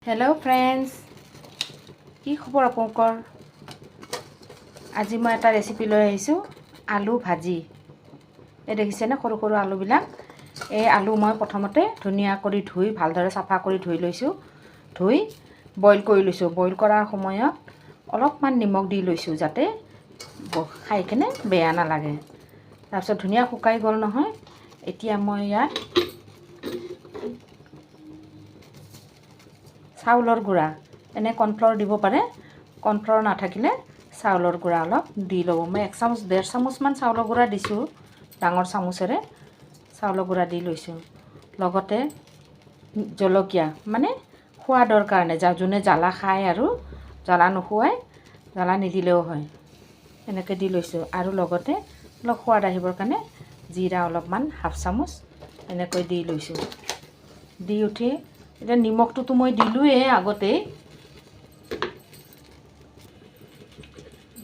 Hello' friends, কি খবৰ আপোনালোকৰ? আজি মই এটা ৰেচিপি লৈ আহিছোঁ, আলু ভাজি। এই দেখিছেনে সৰু সৰু আলুবিলাক? এই আলু মই প্ৰথমতে ধুনীয়া কৰি ধুই ভালদৰে চাফা কৰি ধুই লৈছোঁ। ধুই বইল কৰি লৈছোঁ। বইল কৰাৰ সময়ত অলপমান নিমখ দি লৈছোঁ যাতে খাই কিনে বেয়া নালাগে। তাৰপিছত ধুনীয়া শুকাই গ'ল নহয়। এতিয়া মই ইয়াত চাউলৰ গুড়া, এনে কৰ্ণফ্ল'ৰ দিব পাৰে, কৰ্ণফ্ল'ৰ নাথাকিলে চাউলৰ গুড়া অলপ দি ল'ব। মই 1 চামুচ 1.5 চামুচমান চাউলৰ গুড়া দিছোঁ, ডাঙৰ চামুচেৰে চাউলৰ গুড়া দি লৈছোঁ। লগতে জলকীয়া, মানে সোৱাদৰ কাৰণে, যোনে জ্বালা খায় আৰু জ্বালা নোখোৱাই জ্বালা নিদিলেও হয়, এনেকৈ দি লৈছোঁ। আৰু লগতে অলপ সোৱাদ আহিবৰ কাৰণে জিৰা অলপমান 1/2 চামুচ এনেকৈ দি লৈছোঁ। দি উঠি এতিয়া নিমখটোতো মই দিলোঁৱেই আগতেই,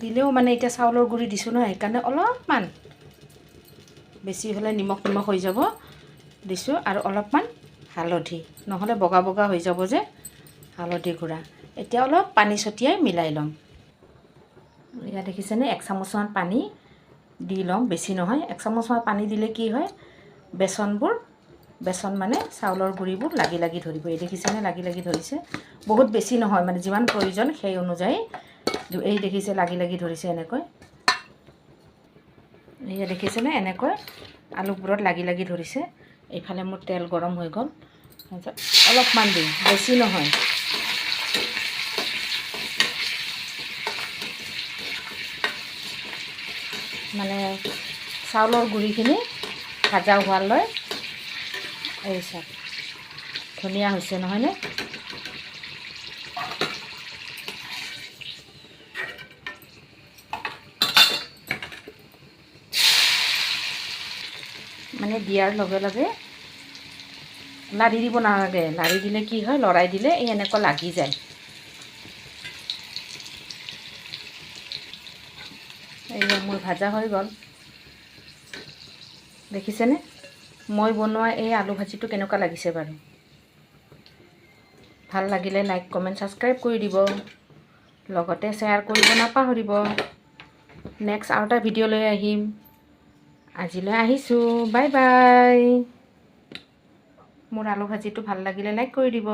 দিলেও মানে এতিয়া চাউলৰ গুড়ি দিছোঁ নহয়, সেইকাৰণে অলপমান বেছি হ'লে নিমখ হৈ যাব দিছোঁ। আৰু অলপমান হালধি, নহ'লে বগা বগা হৈ যাব যে, হালধি গুড়া। এতিয়া অলপ পানী ছটিয়াই মিলাই ল'ম। এয়া দেখিছেনে, 1 চামুচমান পানী দি ল'ম, বেছি নহয়। 1 চামুচমান পানী দিলে কি হয়, বেচন মানে চাউলৰ গুড়িবোৰ লাগি লাগি ধৰিব। এই দেখিছেনে লাগি লাগি ধৰিছে। বহুত বেছি নহয়, মানে যিমান প্ৰয়োজন সেই অনুযায়ী। এই দেখিছে লাগি লাগি ধৰিছে এনেকৈ। এয়া দেখিছেনে এনেকৈ আলুবোৰত লাগি লাগি ধৰিছে। এইফালে মোৰ তেল গৰম হৈ গ'ল। অলপমান দিম, বেছি নহয়। মানে চাউলৰ গুড়িখিনি ভাজা হোৱালৈ। এই চাওক ধুনীয়া হৈছে নহয়নে? মানে দিয়াৰ লগে লগে লাৰি দিব নালাগে। লাৰি দিলে কি হয়, লৰাই দিলে এই এনেকুৱা লাগি যায়। এইয়া মোৰ ভাজা হৈ গ'ল। দেখিছেনে মই বনোৱা এই আলু ভাজিটো কেনেকুৱা লাগিছে বাৰু? ভাল লাগিলে লাইক, কমেণ্ট, ছাবস্ক্ৰাইব কৰি দিব। লগতে শ্বেয়াৰ কৰিব নাপাহৰিব। নেক্সট আৰু এটা ভিডিঅ' লৈ আহিম। আজিলৈ আহিছোঁ, বাই বাই। মোৰ আলু ভাজিটো ভাল লাগিলে লাইক কৰি দিব।